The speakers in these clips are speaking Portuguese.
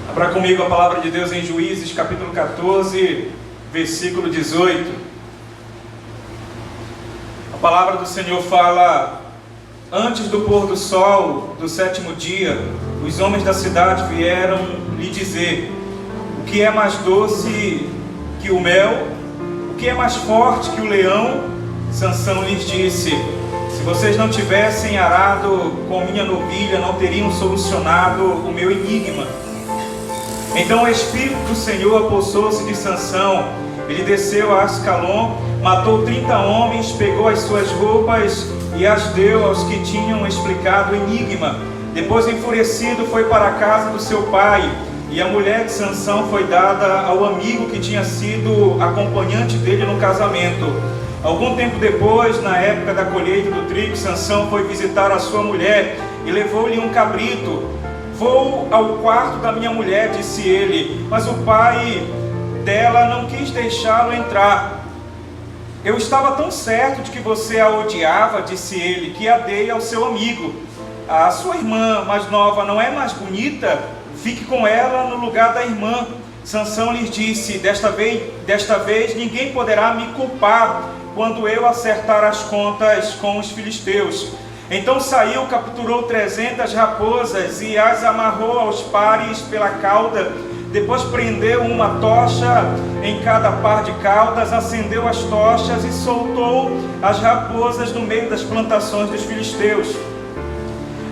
Abra comigo a palavra de Deus em Juízes, capítulo 14, versículo 18. A palavra do Senhor fala: antes do pôr do sol do 7º dia, os homens da cidade vieram lhe dizer: o que é mais doce que o mel? O que é mais forte que o leão? Sansão lhes disse: se vocês não tivessem arado com minha novilha, não teriam solucionado o meu enigma. Então o Espírito do Senhor apossou-se de Sansão. Ele desceu a Ascalon, matou 30 homens, pegou as suas roupas e as deu aos que tinham explicado o enigma. Depois, enfurecido, foi para a casa do seu pai, e a mulher de Sansão foi dada ao amigo que tinha sido acompanhante dele no casamento. Algum tempo depois, na época da colheita do trigo, Sansão foi visitar a sua mulher e levou-lhe um cabrito. Vou ao quarto da minha mulher, disse ele, mas o pai dela não quis deixá-lo entrar. Eu estava tão certo de que você a odiava, disse ele, que a dei ao seu amigo. A sua irmã mais nova não é mais bonita? Fique com ela no lugar da irmã. Sansão lhes disse: desta vez ninguém poderá me culpar quando eu acertar as contas com os filisteus. Então saiu, capturou 300 raposas e as amarrou aos pares pela cauda. Depois prendeu uma tocha em cada par de caudas, acendeu as tochas e soltou as raposas no meio das plantações dos filisteus.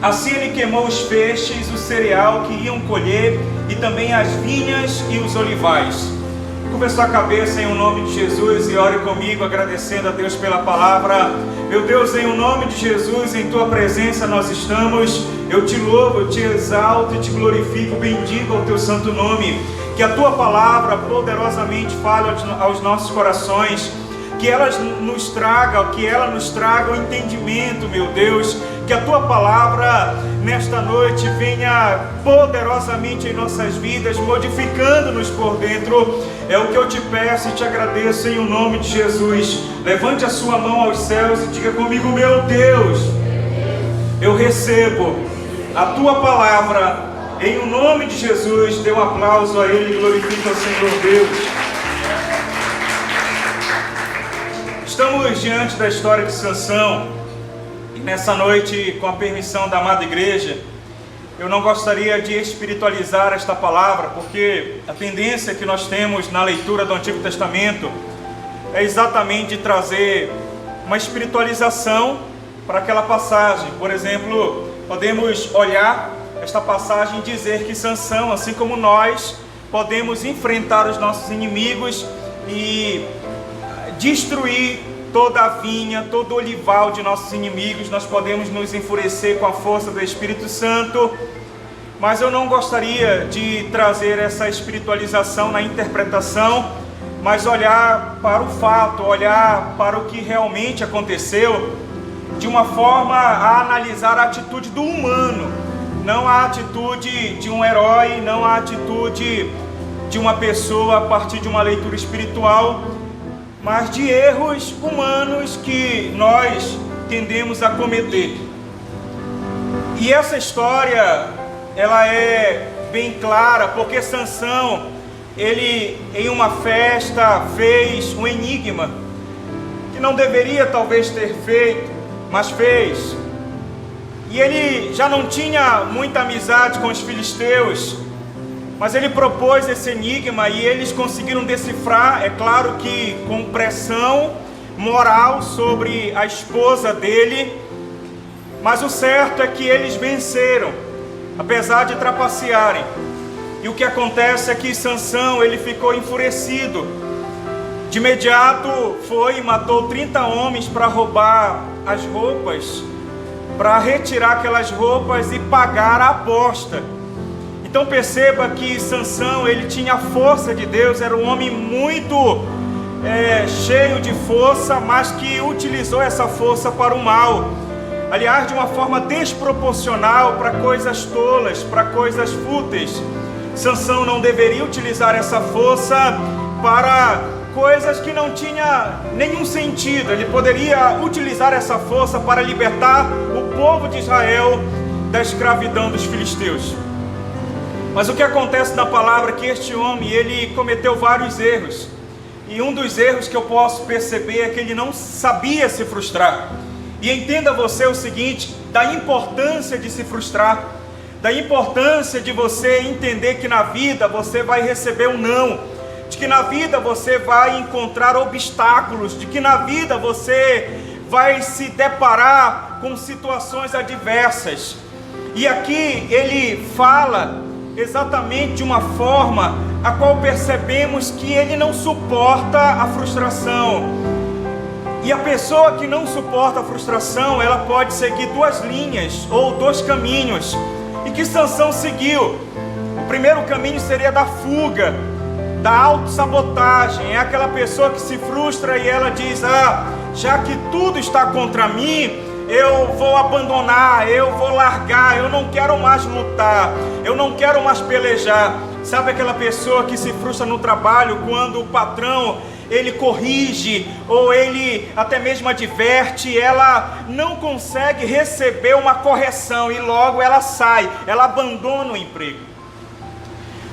Assim ele queimou os feixes, o cereal que iam colher, e também as vinhas e os olivais. Curva sua cabeça em o nome de Jesus e ore comigo, agradecendo a Deus pela palavra. Meu Deus, em o nome de Jesus, em Tua presença nós estamos. Eu te louvo, eu te exalto e te glorifico, bendigo ao Teu santo nome. Que a Tua palavra poderosamente fale aos nossos corações. Que ela nos traga o entendimento, meu Deus. Que a Tua palavra nesta noite venha poderosamente em nossas vidas, modificando-nos por dentro. É o que eu te peço e te agradeço em o nome de Jesus. Levante a sua mão aos céus e diga comigo: meu Deus, eu recebo a Tua palavra em o nome de Jesus. Dê um aplauso a Ele e glorifique ao Senhor Deus. Estamos diante da história de Sansão. E nessa noite, com a permissão da amada igreja, eu não gostaria de espiritualizar esta palavra, porque a tendência que nós temos na leitura do Antigo Testamento é exatamente de trazer uma espiritualização para aquela passagem. Por exemplo, podemos olhar esta passagem e dizer que Sansão, assim como nós, podemos enfrentar os nossos inimigos e destruir toda a vinha, todo o olival de nossos inimigos. Nós podemos nos enfurecer com a força do Espírito Santo, mas eu não gostaria de trazer essa espiritualização na interpretação, mas olhar para o fato, olhar para o que realmente aconteceu, de uma forma a analisar a atitude do humano, não a atitude de um herói, não a atitude de uma pessoa a partir de uma leitura espiritual, mas de erros humanos que nós tendemos a cometer. E essa história, ela é bem clara, porque Sansão, ele em uma festa fez um enigma, que não deveria talvez ter feito, mas fez. E ele já não tinha muita amizade com os filisteus, mas ele propôs esse enigma e eles conseguiram decifrar, é claro que com pressão moral sobre a esposa dele, mas o certo é que eles venceram, apesar de trapacearem. E o que acontece é que Sansão, ele ficou enfurecido. De imediato foi e matou 30 homens para roubar as roupas, para retirar aquelas roupas e pagar a aposta. Então perceba que Sansão, ele tinha a força de Deus, era um homem muito cheio de força, mas que utilizou essa força para o mal. Aliás, de uma forma desproporcional, para coisas tolas, para coisas fúteis. Sansão não deveria utilizar essa força para coisas que não tinham nenhum sentido. Ele poderia utilizar essa força para libertar o povo de Israel da escravidão dos filisteus. Mas o que acontece na palavra é que este homem, ele cometeu vários erros. E um dos erros que eu posso perceber é que ele não sabia se frustrar. E entenda você o seguinte, da importância de se frustrar, da importância de você entender que na vida você vai receber um não, de que na vida você vai encontrar obstáculos, de que na vida você vai se deparar com situações adversas. E aqui ele fala exatamente de uma forma a qual percebemos que ele não suporta a frustração. E a pessoa que não suporta a frustração, ela pode seguir duas linhas ou dois caminhos. E que Sansão seguiu? O primeiro caminho seria da fuga, da autossabotagem. É aquela pessoa que se frustra e ela diz: já que tudo está contra mim, eu vou abandonar, eu vou largar, eu não quero mais lutar, eu não quero mais pelejar. Sabe aquela pessoa que se frustra no trabalho quando o patrão ele corrige ou ele até mesmo adverte, ela não consegue receber uma correção e logo ela sai, ela abandona o emprego.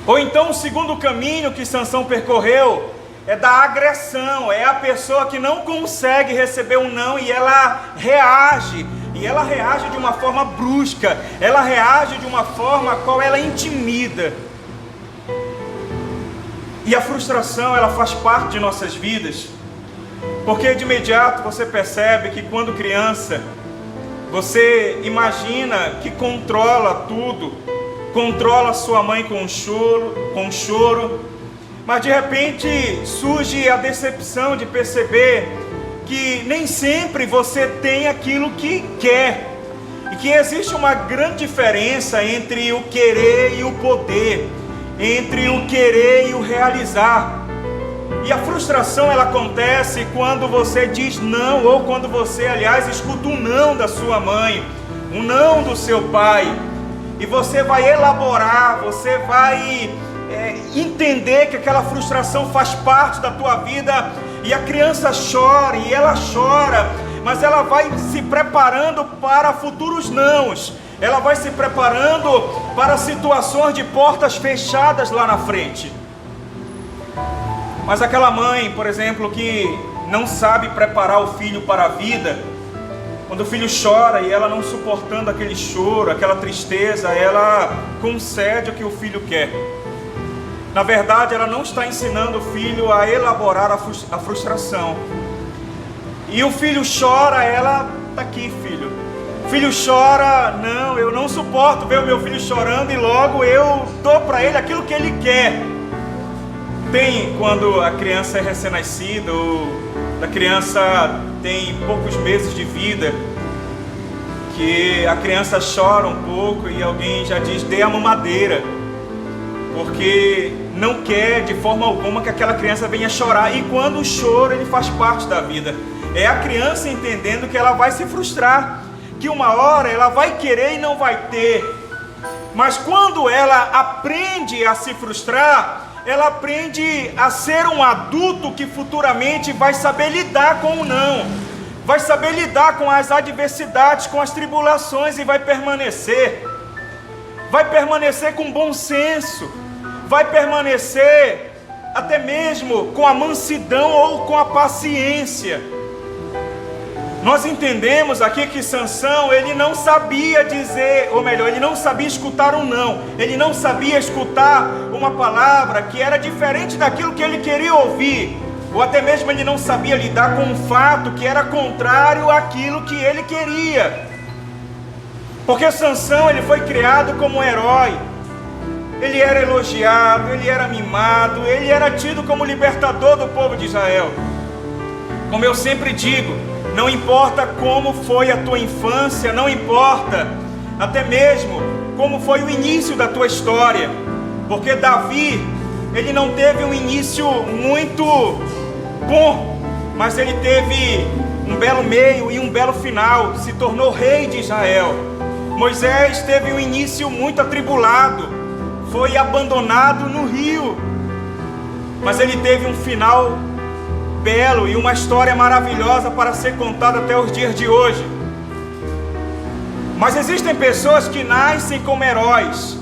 Ou então o segundo caminho que Sansão percorreu é da agressão, é a pessoa que não consegue receber um não e ela reage, e ela reage de uma forma brusca, ela reage de uma forma a qual ela intimida. E a frustração, ela faz parte de nossas vidas, porque de imediato você percebe que quando criança, você imagina que controla tudo, controla sua mãe com choro, mas de repente surge a decepção de perceber que nem sempre você tem aquilo que quer, e que existe uma grande diferença entre o querer e o poder, entre o querer e o realizar. E a frustração, ela acontece quando você diz não, ou quando você, aliás, escuta um não da sua mãe, um não do seu pai, e você vai elaborar, você vai entender que aquela frustração faz parte da tua vida, e a criança chora, e ela chora, mas ela vai se preparando para futuros nãos, ela vai se preparando para situações de portas fechadas lá na frente. Mas aquela mãe, por exemplo, que não sabe preparar o filho para a vida, quando o filho chora e ela não suportando aquele choro, aquela tristeza, ela concede o que o filho quer. Na verdade, ela não está ensinando o filho a elaborar a frustração. E o filho chora, ela está aqui, filho. O filho chora, não, eu não suporto ver o meu filho chorando e logo eu dou para ele aquilo que ele quer. Tem quando a criança é recém-nascida, ou a criança tem poucos meses de vida, que a criança chora um pouco e alguém já diz, dê a mamadeira, porque não quer de forma alguma que aquela criança venha chorar. E quando o choro, ele faz parte da vida. É a criança entendendo que ela vai se frustrar, que uma hora ela vai querer e não vai ter. Mas quando ela aprende a se frustrar, ela aprende a ser um adulto que futuramente vai saber lidar com o não, vai saber lidar com as adversidades, com as tribulações, e vai permanecer com bom senso, vai permanecer até mesmo com a mansidão ou com a paciência. Nós entendemos aqui que Sansão, ele não sabia dizer, ou melhor, ele não sabia escutar um não, ele não sabia escutar uma palavra que era diferente daquilo que ele queria ouvir, ou até mesmo ele não sabia lidar com um fato que era contrário àquilo que ele queria. Porque Sansão, ele foi criado como um herói, ele era elogiado, ele era mimado, ele era tido como libertador do povo de Israel. Como eu sempre digo, não importa como foi a tua infância, não importa até mesmo como foi o início da tua história, porque Davi, ele não teve um início muito bom, mas ele teve um belo meio e um belo final, se tornou rei de Israel. Moisés teve um início muito atribulado, foi abandonado no rio, mas ele teve um final belo e uma história maravilhosa para ser contada até os dias de hoje. Mas existem pessoas que nascem como heróis,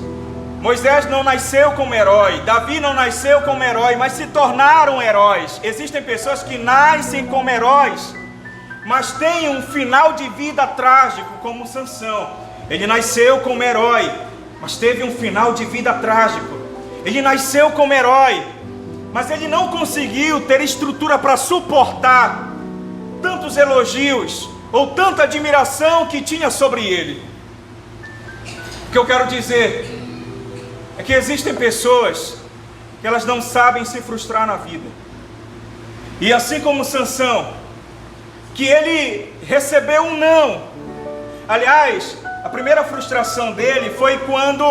Moisés não nasceu como herói, Davi não nasceu como herói, mas se tornaram heróis. Existem pessoas que nascem como heróis, mas têm um final de vida trágico, como Sansão. Ele nasceu como herói, mas teve um final de vida trágico. Ele nasceu como herói, mas ele não conseguiu ter estrutura para suportar tantos elogios ou tanta admiração que tinha sobre ele. O que eu quero dizer é que existem pessoas que elas não sabem se frustrar na vida. E assim como Sansão, que ele recebeu um não. Aliás, a primeira frustração dele foi quando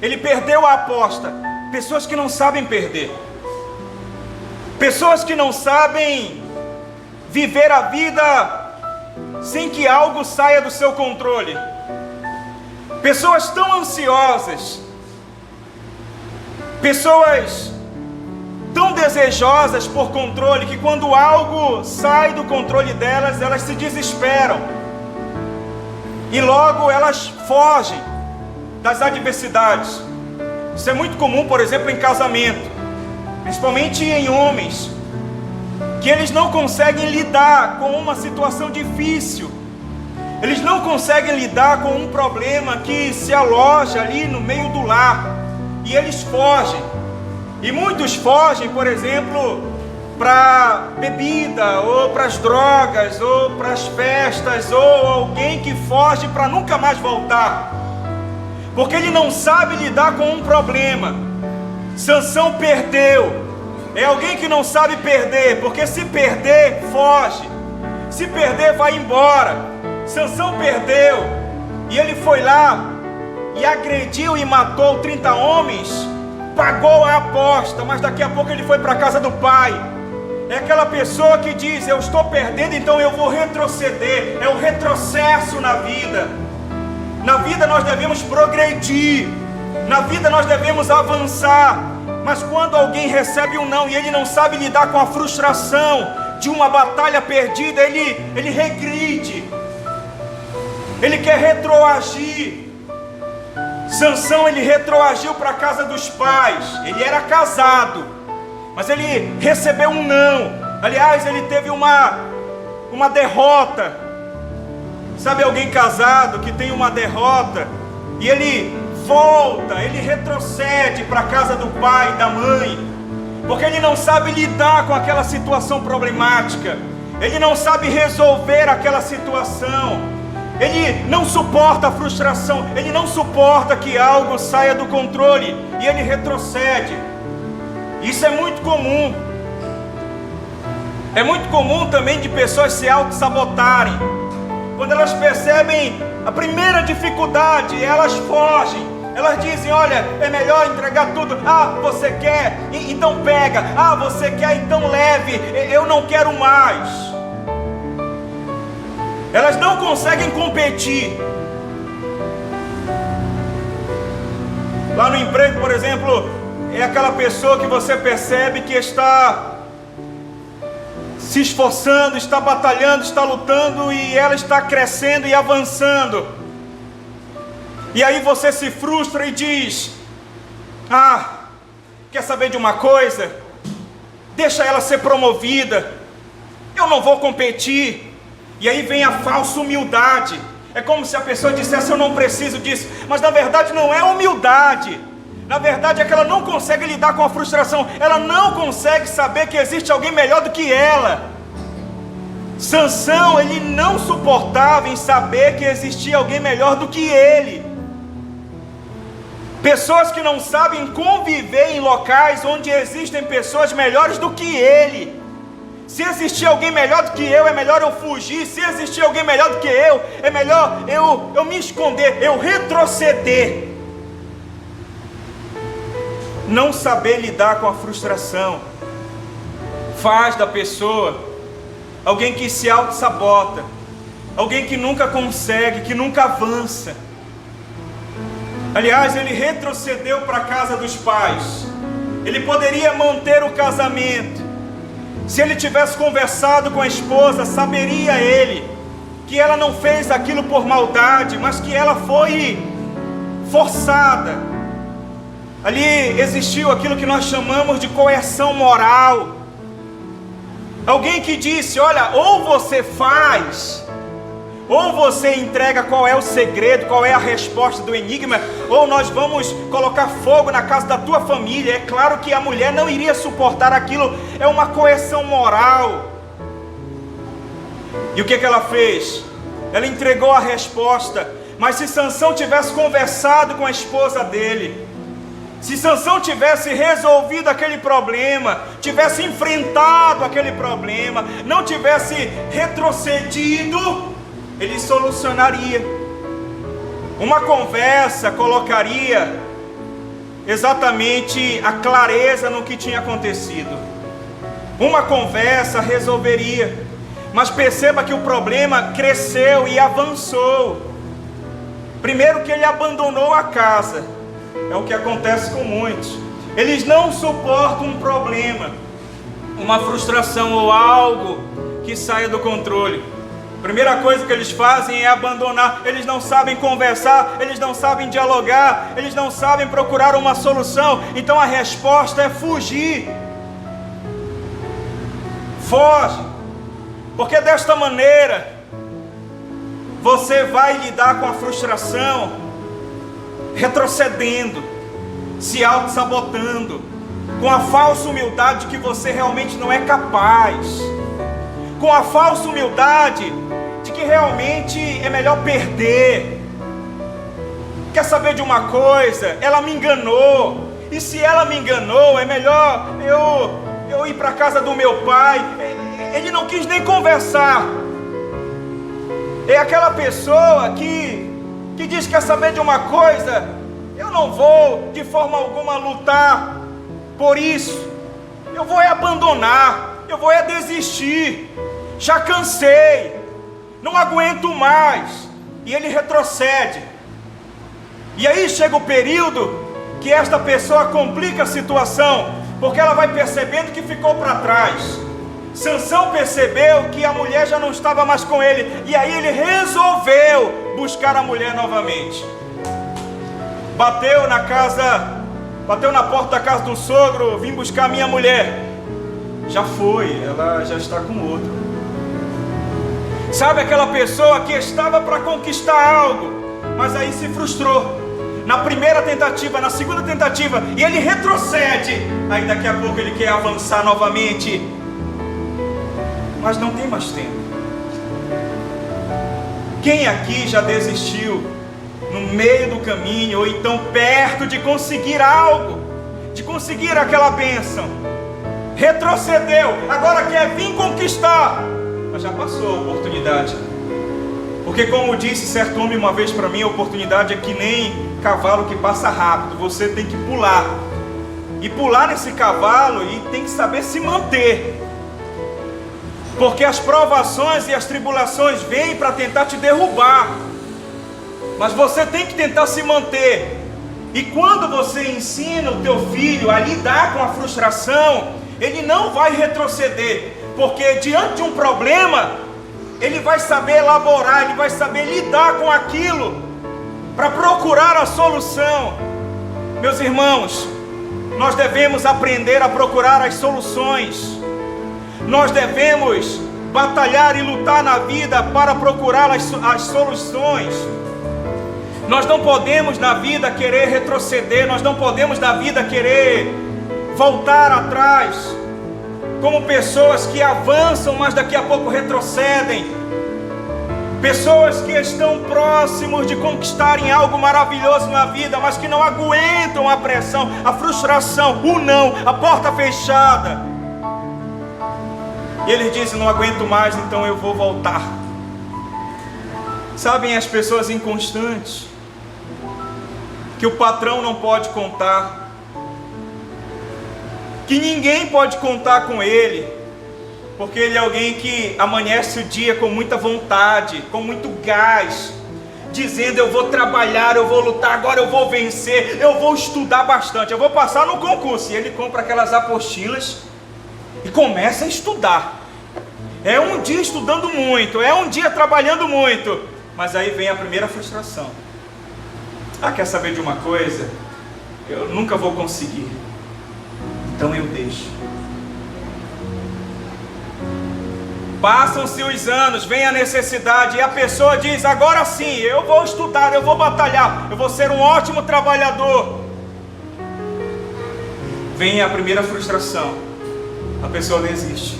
ele perdeu a aposta. Pessoas que não sabem perder. Pessoas que não sabem viver a vida sem que algo saia do seu controle. Pessoas tão ansiosas, pessoas tão desejosas por controle, que quando algo sai do controle delas, elas se desesperam. E logo elas fogem das adversidades. Isso é muito comum, por exemplo, em casamento, principalmente em homens, que eles não conseguem lidar com uma situação difícil. Eles não conseguem lidar com um problema que se aloja ali no meio do lar, e eles fogem. E muitos fogem, por exemplo, para bebida, ou para as drogas, ou para as festas, ou alguém que foge para nunca mais voltar, porque ele não sabe lidar com um problema. Sansão perdeu. É alguém que não sabe perder, porque se perder, foge. Se perder, vai embora. Sansão perdeu, e ele foi lá e agrediu e matou 30 homens, pagou a aposta, mas daqui a pouco ele foi para a casa do pai. É aquela pessoa que diz: eu estou perdendo, então eu vou retroceder. É o retrocesso na vida. Na vida nós devemos progredir, na vida nós devemos avançar. Mas quando alguém recebe um não e ele não sabe lidar com a frustração de uma batalha perdida, ele regride, ele quer retroagir. Sansão, ele retroagiu para a casa dos pais. Ele era casado, mas ele recebeu um não. Aliás, ele teve uma derrota. Sabe alguém casado que tem uma derrota e ele volta, ele retrocede para a casa do pai, da mãe, porque ele não sabe lidar com aquela situação problemática, ele não sabe resolver aquela situação, ele não suporta a frustração, ele não suporta que algo saia do controle e ele retrocede. Isso é muito comum. É muito comum também de pessoas se auto-sabotarem. Quando elas percebem a primeira dificuldade, elas fogem. Elas dizem: olha, é melhor entregar tudo. Ah, você quer? Então pega. Ah, você quer? Então leve. Eu não quero mais. Elas não conseguem competir. Lá no emprego, por exemplo, é aquela pessoa que você percebe que está se esforçando, está batalhando, está lutando, e ela está crescendo e avançando. E aí você se frustra e diz: ah, quer saber de uma coisa? Deixa ela ser promovida, eu não vou competir. E aí vem a falsa humildade. É como se a pessoa dissesse: eu não preciso disso. Mas na verdade não é humildade. Na verdade é que ela não consegue lidar com a frustração. Ela não consegue saber que existe alguém melhor do que ela. Sansão, ele não suportava em saber que existia alguém melhor do que ele. Pessoas que não sabem conviver em locais onde existem pessoas melhores do que ele. Se existir alguém melhor do que eu, é melhor eu fugir. Se existir alguém melhor do que eu, é melhor eu me esconder, eu retroceder. Não saber lidar com a frustração faz da pessoa alguém que se auto-sabota, alguém que nunca consegue, que nunca avança. Aliás, ele retrocedeu para a casa dos pais. Ele poderia manter o casamento. Se ele tivesse conversado com a esposa, saberia ele que ela não fez aquilo por maldade, mas que ela foi forçada. Ali existiu aquilo que nós chamamos de coerção moral. Alguém que disse: olha, ou você faz, ou você entrega qual é o segredo, qual é a resposta do enigma, ou nós vamos colocar fogo na casa da tua família. É claro que a mulher não iria suportar aquilo, é uma coerção moral. E o que ela fez? Ela entregou a resposta. Mas se Sansão tivesse conversado com a esposa dele, se Sansão tivesse resolvido aquele problema, tivesse enfrentado aquele problema, não tivesse retrocedido, ele solucionaria. Uma conversa colocaria exatamente a clareza no que tinha acontecido. Uma conversa resolveria. Mas perceba que o problema cresceu e avançou. Primeiro que ele abandonou a casa. É o que acontece com muitos. Eles não suportam um problema, uma frustração ou algo que saia do controle. Primeira coisa que eles fazem é abandonar. Eles não sabem conversar, eles não sabem dialogar, eles não sabem procurar uma solução. Então a resposta é fugir. Foge. Porque desta maneira você vai lidar com a frustração retrocedendo, se auto-sabotando, com a falsa humildade que você realmente não é capaz, com a falsa humildade de que realmente é melhor perder. Quer saber de uma coisa? Ela me enganou, e se ela me enganou, é melhor eu ir para a casa do meu pai. Ele não quis nem conversar. É aquela pessoa que diz: quer saber de uma coisa? Eu não vou de forma alguma lutar por isso. Eu vou abandonar, eu vou desistir. Já cansei, não aguento mais. E ele retrocede. E aí chega o período que esta pessoa complica a situação, porque ela vai percebendo que ficou para trás. Sansão percebeu que a mulher já não estava mais com ele, e aí ele resolveu buscar a mulher novamente. Bateu na porta da casa do sogro: vim buscar a minha mulher. Já foi, ela já está com outro. Sabe aquela pessoa que estava para conquistar algo, mas aí se frustrou na primeira tentativa, na segunda tentativa, e ele retrocede. Aí daqui a pouco ele quer avançar novamente, mas não tem mais tempo. Quem aqui já desistiu no meio do caminho, ou então perto de conseguir algo, de conseguir aquela bênção? Retrocedeu, agora quer vir conquistar, mas já passou a oportunidade. Porque, como disse certo homem uma vez para mim, a oportunidade é que nem cavalo que passa rápido. Você tem que pular, e pular nesse cavalo, e tem que saber se manter. Porque as provações e as tribulações vêm para tentar te derrubar, mas você tem que tentar se manter. E quando você ensina o teu filho a lidar com a frustração, ele não vai retroceder, porque diante de um problema, ele vai saber elaborar, ele vai saber lidar com aquilo, para procurar a solução. Meus irmãos, nós devemos aprender a procurar as soluções. Nós devemos batalhar e lutar na vida para procurar as soluções. Nós não podemos na vida querer retroceder, nós não podemos na vida querer voltar atrás, como pessoas que avançam, mas daqui a pouco retrocedem. Pessoas que estão próximos de conquistarem algo maravilhoso na vida, mas que não aguentam a pressão, a frustração, o não, a porta fechada. E eles dizem: não aguento mais, então eu vou voltar. Sabem, as pessoas inconstantes, que o patrão não pode contar, que ninguém pode contar com ele, porque ele é alguém que amanhece o dia com muita vontade, com muito gás, dizendo: eu vou trabalhar, eu vou lutar, agora eu vou vencer, eu vou estudar bastante, eu vou passar no concurso. E ele compra aquelas apostilas e começa a estudar. É um dia estudando muito, é um dia trabalhando muito, mas aí vem a primeira frustração. Ah, quer saber de uma coisa? eu nunca vou conseguir, então eu deixo. Passam-se os anos, vem a necessidade, e a pessoa diz: agora sim, eu vou estudar, eu vou batalhar, eu vou ser um ótimo trabalhador. Vem a primeira frustração, a pessoa desiste.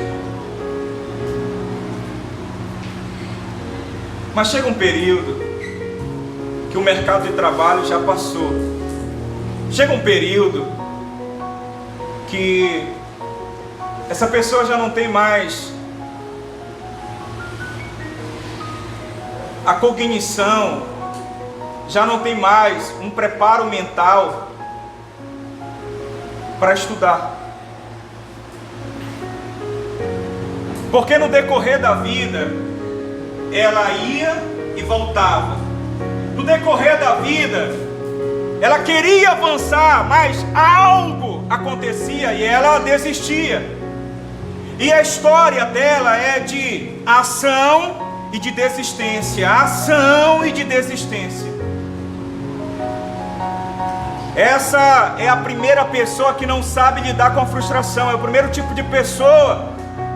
Mas chega um período que o mercado de trabalho já passou. Chega um período que essa pessoa já não tem mais a cognição, já não tem mais um preparo mental para estudar. Porque no decorrer da vida, ela ia e voltava. No decorrer da vida, ela queria avançar, mas algo acontecia e ela desistia. E a história dela é de ação e de desistência, ação e de desistência. Essa é a primeira pessoa que não sabe lidar com a frustração. É o primeiro tipo de pessoa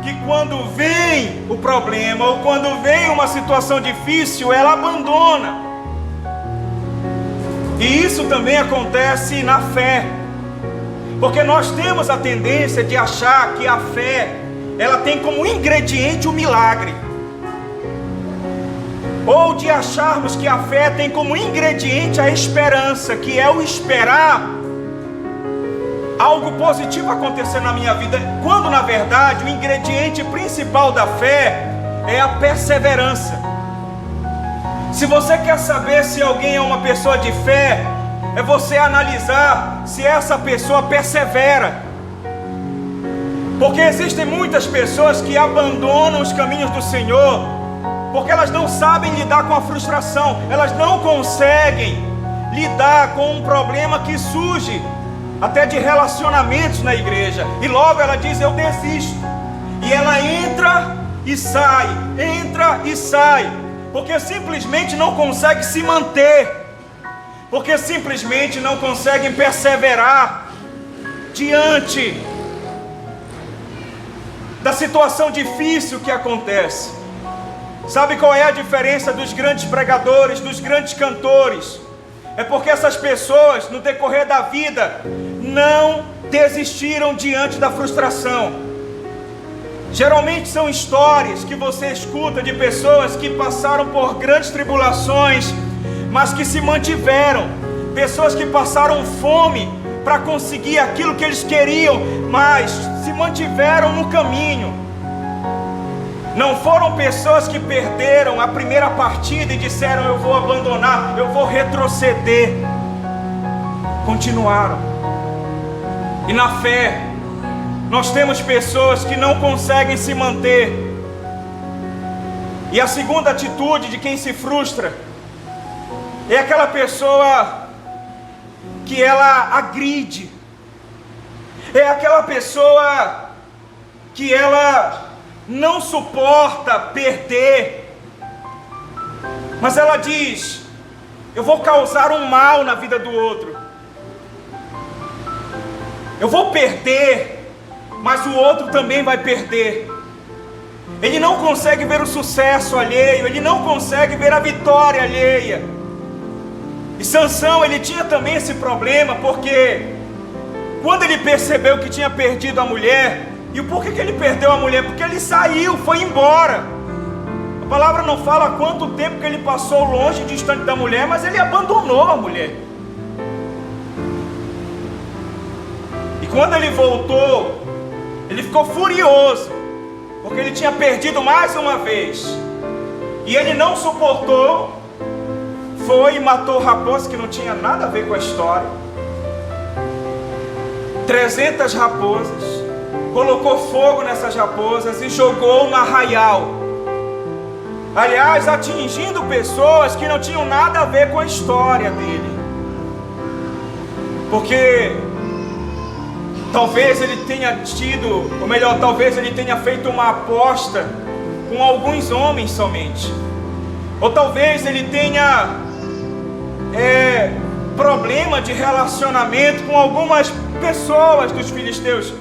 que, quando vem o problema ou quando vem uma situação difícil, ela abandona. E isso também acontece na fé, porque nós temos a tendência de achar que a fé, ela tem como ingrediente o milagre, ou de acharmos que a fé tem como ingrediente a esperança, que é o esperar algo positivo acontecer na minha vida, quando na verdade o ingrediente principal da fé é a perseverança. Se você quer saber se alguém é uma pessoa de fé, é você analisar se essa pessoa persevera. Porque existem muitas pessoas que abandonam os caminhos do Senhor porque elas não sabem lidar com a frustração, elas não conseguem lidar com um problema que surge até de relacionamentos na igreja, e logo ela diz: eu desisto. E ela entra e sai, porque simplesmente não consegue se manter, porque simplesmente não conseguem perseverar diante da situação difícil que acontece. Sabe qual é a diferença dos grandes pregadores, dos grandes cantores? É porque essas pessoas, no decorrer da vida, não desistiram diante da frustração. Geralmente são histórias que você escuta de pessoas que passaram por grandes tribulações, mas que se mantiveram. Pessoas que passaram fome para conseguir aquilo que eles queriam, mas se mantiveram no caminho. Não foram pessoas que perderam a primeira partida e disseram: eu vou abandonar, eu vou retroceder. Continuaram. E na fé, nós temos pessoas que não conseguem se manter. E a segunda atitude de quem se frustra é aquela pessoa que ela agride. É aquela pessoa que ela não suporta perder, mas ela diz: eu vou causar um mal na vida do outro, eu vou perder, mas o outro também vai perder. Ele não consegue ver o sucesso alheio, ele não consegue ver a vitória alheia. E Sansão, ele tinha também esse problema, porque quando ele percebeu que tinha perdido a mulher, e por que ele perdeu a mulher? Porque ele saiu, foi embora. A palavra não fala quanto tempo que ele passou longe, distante da mulher, mas ele abandonou a mulher. E quando ele voltou, ele ficou furioso, porque ele tinha perdido mais uma vez. E ele não suportou, foi e matou raposas, que não tinha nada a ver com a história. 300 raposas. Colocou fogo nessas raposas e jogou no arraial. Aliás, atingindo pessoas que não tinham nada a ver com a história dele. Porque talvez ele tenha tido, ou melhor, talvez ele tenha feito uma aposta com alguns homens somente. Ou talvez ele tenha problema de relacionamento com algumas pessoas dos filisteus,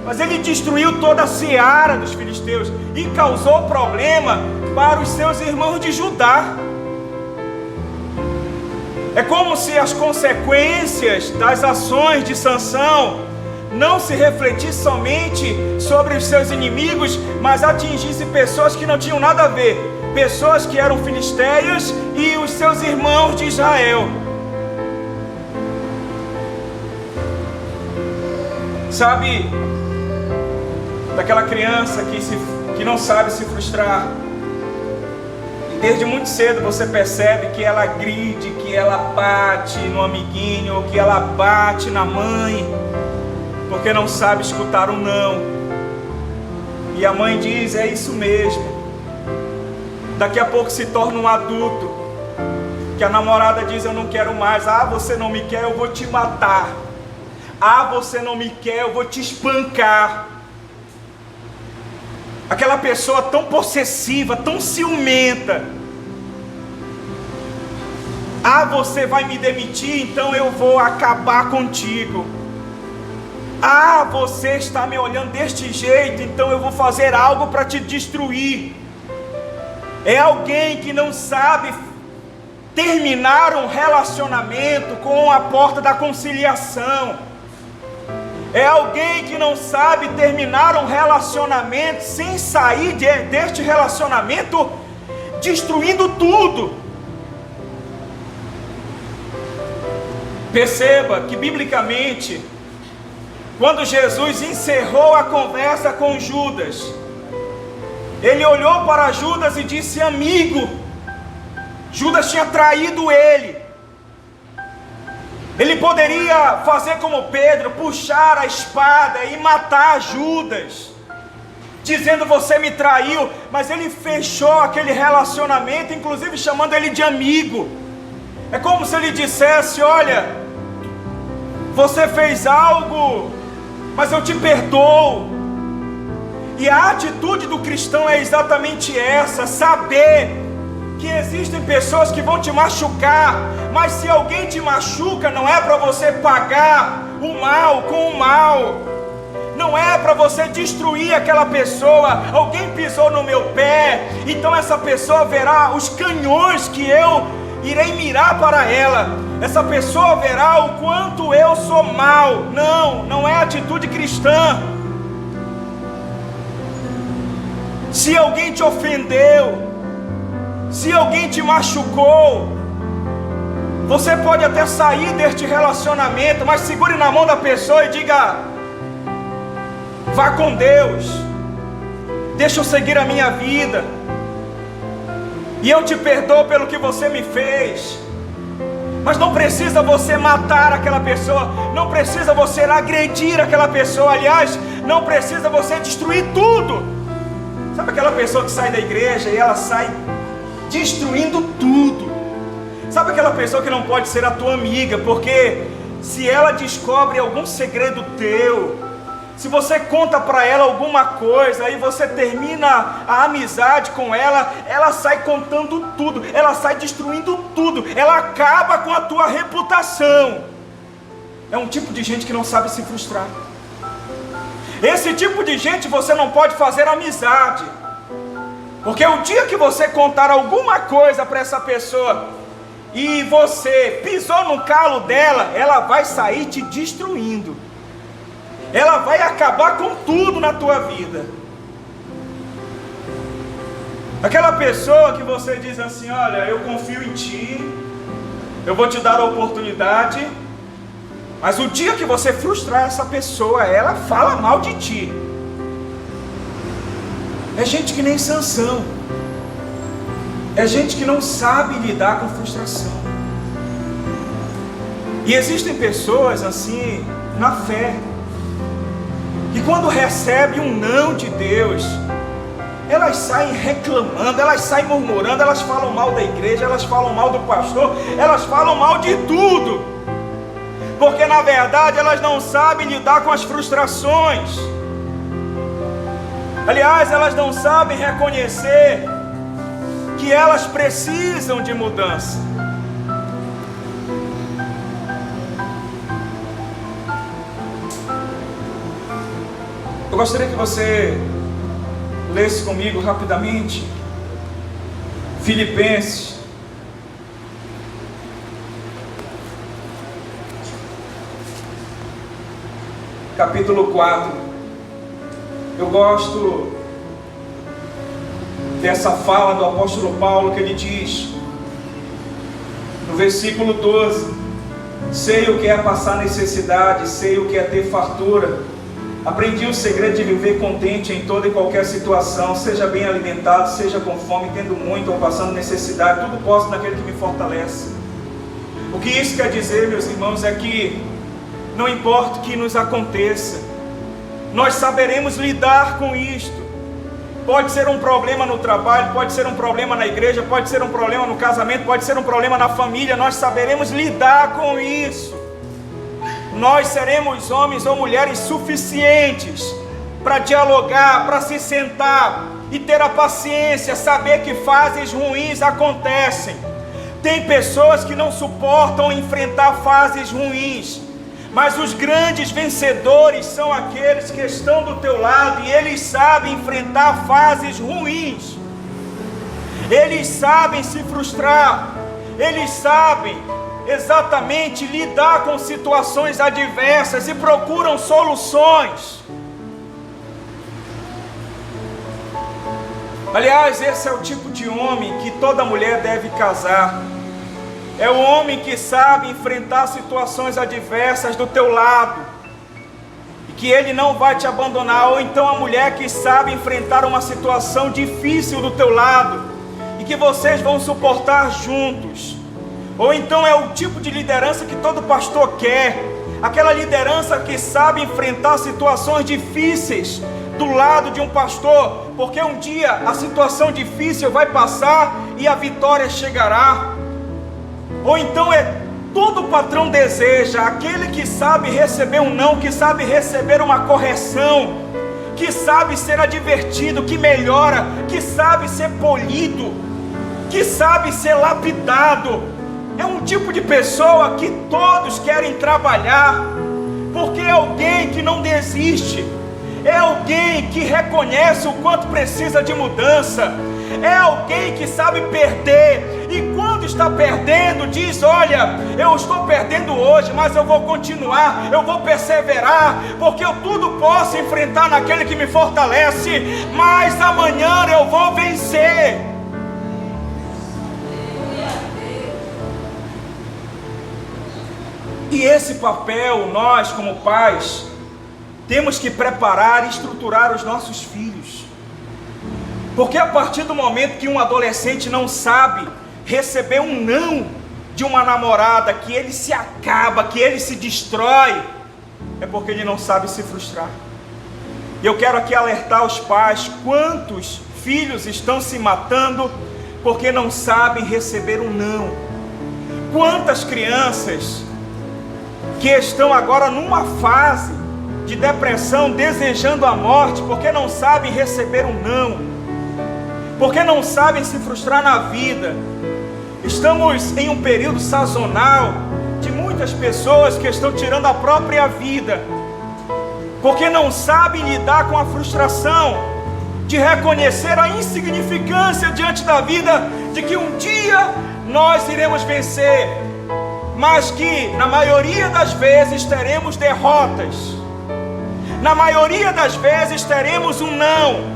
mas ele destruiu toda a seara dos filisteus e causou problema para os seus irmãos de Judá. É como se as consequências das ações de Sansão não se refletissem somente sobre os seus inimigos, mas atingissem pessoas que não tinham nada a ver, pessoas que eram filisteus e os seus irmãos de Israel. Sabe, daquela criança que não sabe se frustrar, e desde muito cedo você percebe que ela agride, que ela bate no amiguinho, ou que ela bate na mãe, porque não sabe escutar um não. E a mãe diz: é isso mesmo. Daqui a pouco se torna um adulto, que a namorada diz: eu não quero mais. Ah, você não me quer, eu vou te matar. Ah, você não me quer, eu vou te espancar. Aquela pessoa tão possessiva, tão ciumenta. Ah, você vai me demitir, então eu vou acabar contigo. Ah, você está me olhando deste jeito, então eu vou fazer algo para te destruir. É alguém que não sabe terminar um relacionamento com a porta da conciliação. É alguém que não sabe terminar um relacionamento sem sair deste relacionamento destruindo tudo. Perceba que biblicamente, quando Jesus encerrou a conversa com Judas, ele olhou para Judas e disse: amigo. Judas tinha traído ele. Ele poderia fazer como Pedro, puxar a espada e matar Judas, dizendo: você me traiu. Mas ele fechou aquele relacionamento, inclusive chamando ele de amigo. É como se ele dissesse: olha, você fez algo, mas eu te perdoo. E a atitude do cristão é exatamente essa: saber que existem pessoas que vão te machucar, mas se alguém te machuca, não é para você pagar o mal com o mal, não é para você destruir aquela pessoa. Alguém pisou no meu pé, então essa pessoa verá os canhões que eu irei mirar para ela. Essa pessoa verá o quanto eu sou mal. Não é atitude cristã. Se alguém te ofendeu, se alguém te machucou, você pode até sair deste relacionamento, mas segure na mão da pessoa e diga: vá com Deus, deixa eu seguir a minha vida, e eu te perdoo pelo que você me fez. Mas não precisa você matar aquela pessoa, não precisa você agredir aquela pessoa, aliás, não precisa você destruir tudo. Sabe aquela pessoa que sai da igreja e ela sai destruindo tudo? Sabe aquela pessoa que não pode ser a tua amiga, porque se ela descobre algum segredo teu, se você conta para ela alguma coisa, aí você termina a amizade com ela, ela sai contando tudo, ela sai destruindo tudo, ela acaba com a tua reputação. É um tipo de gente que não sabe se frustrar. Esse tipo de gente você não pode fazer amizade, porque o dia que você contar alguma coisa para essa pessoa e você pisou no calo dela, ela vai sair te destruindo. Ela vai acabar com tudo na tua vida. Aquela pessoa que você diz assim: olha, eu confio em ti, eu vou te dar a oportunidade, mas o dia que você frustrar essa pessoa, ela fala mal de ti. É gente que nem Sansão. É gente que não sabe lidar com frustração. E existem pessoas assim na fé, que quando recebe um não de Deus, elas saem reclamando, elas saem murmurando, elas falam mal da igreja, elas falam mal do pastor, elas falam mal de tudo, porque na verdade elas não sabem lidar com as frustrações. Aliás, elas não sabem reconhecer que elas precisam de mudança. Eu gostaria que você lesse comigo rapidamente Filipenses, capítulo 4. Eu gosto dessa fala do apóstolo Paulo, que ele diz no versículo 12: sei o que é passar necessidade, sei o que é ter fartura. Aprendi o segredo de viver contente em toda e qualquer situação, seja bem alimentado, seja com fome, tendo muito ou passando necessidade, tudo posso naquele que me fortalece. O que isso quer dizer, meus irmãos, é que não importa o que nos aconteça, nós saberemos lidar com isto. Pode ser um problema no trabalho, pode ser um problema na igreja, pode ser um problema no casamento, pode ser um problema na família, nós saberemos lidar com isso. Nós seremos homens ou mulheres suficientes para dialogar, para se sentar e ter a paciência, saber que fases ruins acontecem. Tem pessoas que não suportam enfrentar fases ruins, mas os grandes vencedores são aqueles que estão do teu lado e eles sabem enfrentar fases ruins. Eles sabem se frustrar, eles sabem exatamente lidar com situações adversas e procuram soluções. Aliás, esse é o tipo de homem que toda mulher deve casar. É o homem que sabe enfrentar situações adversas do teu lado e que ele não vai te abandonar. Ou então a mulher que sabe enfrentar uma situação difícil do teu lado e que vocês vão suportar juntos. Ou então é o tipo de liderança que todo pastor quer, aquela liderança que sabe enfrentar situações difíceis do lado de um pastor, porque um dia a situação difícil vai passar e a vitória chegará. Ou então é todo patrão deseja, aquele que sabe receber um não, que sabe receber uma correção, que sabe ser advertido, que melhora, que sabe ser polido, que sabe ser lapidado. É um tipo de pessoa que todos querem trabalhar, porque é alguém que não desiste, é alguém que reconhece o quanto precisa de mudança, é alguém que sabe perder, e quando está perdendo diz: olha, eu estou perdendo hoje, mas eu vou continuar, eu vou perseverar, porque eu tudo posso enfrentar naquele que me fortalece, mas amanhã eu vou vencer. E esse papel, nós como pais, temos que preparar e estruturar os nossos filhos. Porque a partir do momento que um adolescente não sabe receber um não de uma namorada, que ele se acaba, que ele se destrói, é porque ele não sabe se frustrar. E eu quero aqui alertar os pais: quantos filhos estão se matando porque não sabem receber um não? Quantas crianças que estão agora numa fase de depressão, desejando a morte, porque não sabem receber um não, porque não sabem se frustrar na vida. Estamos em um período sazonal de muitas pessoas que estão tirando a própria vida, porque não sabem lidar com a frustração de reconhecer a insignificância diante da vida, de que um dia nós iremos vencer, mas que na maioria das vezes teremos derrotas, na maioria das vezes teremos um não.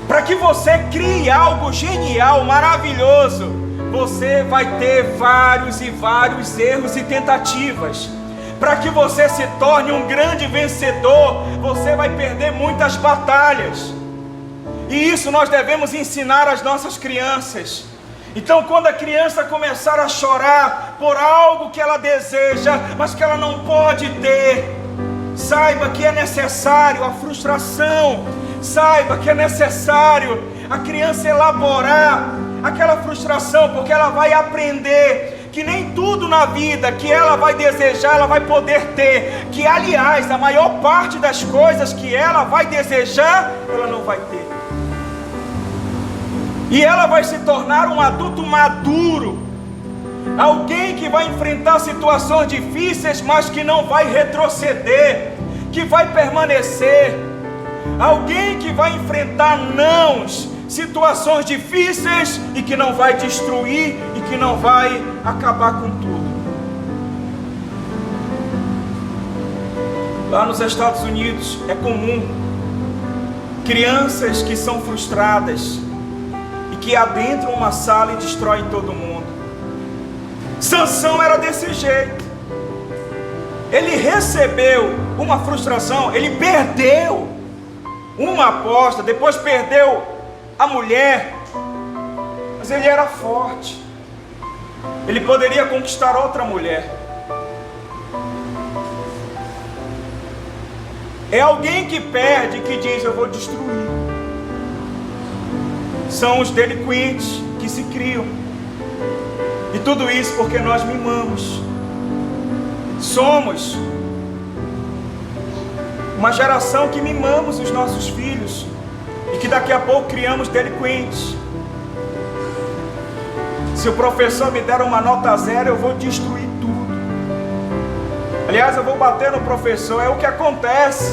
Para que você crie algo genial, maravilhoso, você vai ter vários e vários erros e tentativas. Para que você se torne um grande vencedor, você vai perder muitas batalhas. E isso nós devemos ensinar às nossas crianças. Então, quando a criança começar a chorar por algo que ela deseja, mas que ela não pode ter, saiba que é necessário a frustração, saiba que é necessário a criança elaborar aquela frustração, porque ela vai aprender que nem tudo na vida que ela vai desejar, ela vai poder ter, que aliás, a maior parte das coisas que ela vai desejar, ela não vai ter. E ela vai se tornar um adulto maduro, alguém que vai enfrentar situações difíceis, mas que não vai retroceder, que vai permanecer, alguém que vai enfrentar nãos, situações difíceis e que não vai destruir e que não vai acabar com tudo. Lá nos Estados Unidos é comum crianças que são frustradas e que adentram uma sala e destroem todo mundo. Sansão era desse jeito. Ele recebeu uma frustração, ele perdeu uma aposta, depois perdeu a mulher, mas ele era forte. Ele poderia conquistar outra mulher. É alguém que perde, que diz: eu vou destruir. São os delinquentes que se criam. E tudo isso porque nós mimamos. Somos uma geração que mimamos os nossos filhos e que daqui a pouco criamos delinquentes. Se o professor me der uma nota 0, eu vou destruir tudo. Aliás, eu vou bater no professor. É o que acontece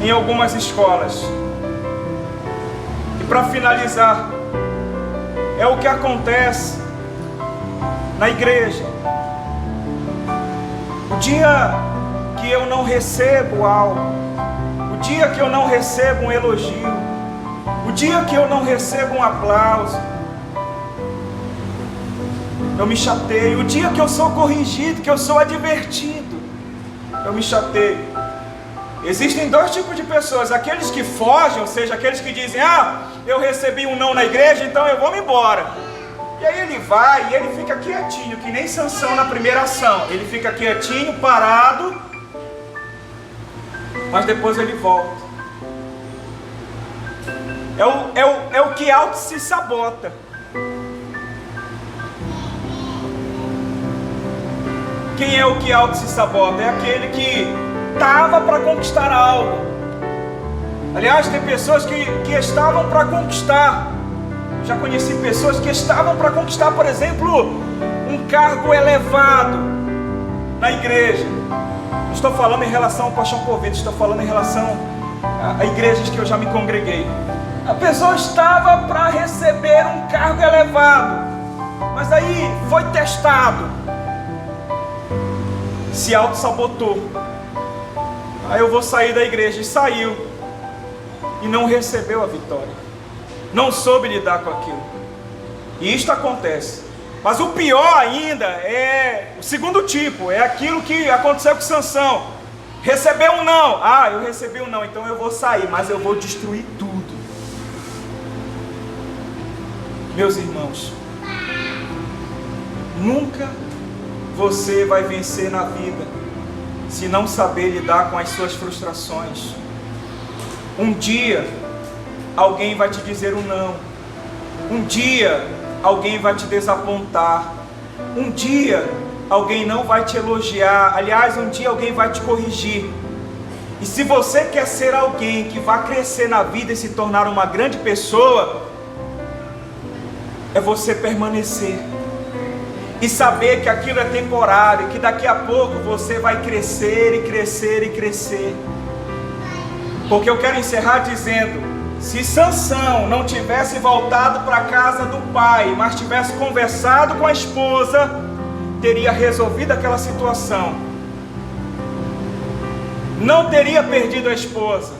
em algumas escolas. E para finalizar, é o que acontece na igreja. O dia que eu não recebo algo, o dia que eu não recebo um elogio, o dia que eu não recebo um aplauso, eu me chateio. O dia que eu sou corrigido, que eu sou advertido, eu me chateio. Existem dois tipos de pessoas: aqueles que fogem, ou seja, aqueles que dizem: eu recebi um não na igreja, então eu vou me embora. E aí ele vai e ele fica quietinho, que nem Sansão na primeira ação. Ele fica quietinho, parado, mas depois ele volta. É o que auto se sabota. Quem é o que auto se sabota? É aquele que estava para conquistar algo. Aliás, tem pessoas que estavam para conquistar. Já conheci pessoas que estavam para conquistar, por exemplo, um cargo elevado na igreja. Não estou falando em relação ao Paixão por Vida, estou falando em relação a igrejas que eu já me congreguei. A pessoa estava para receber um cargo elevado, mas aí foi testado, se auto-sabotou. Aí eu vou sair da igreja, e saiu, e não recebeu a vitória, não soube lidar com aquilo. E isto acontece. Mas o pior ainda é o segundo tipo, é aquilo que aconteceu com Sansão. Recebeu um não. Eu recebi um não, então eu vou sair, mas eu vou destruir tudo. Meus irmãos, nunca você vai vencer na vida se não saber lidar com as suas frustrações. Um dia alguém vai te dizer um não. Um dia alguém vai te desapontar. Um dia alguém não vai te elogiar. Aliás, um dia alguém vai te corrigir. E se você quer ser alguém que vai crescer na vida e se tornar uma grande pessoa, é você permanecer e saber que aquilo é temporário, que daqui a pouco você vai crescer e crescer e crescer. Porque eu quero encerrar dizendo: se Sansão não tivesse voltado para a casa do pai, mas tivesse conversado com a esposa, teria resolvido aquela situação. Não teria perdido a esposa.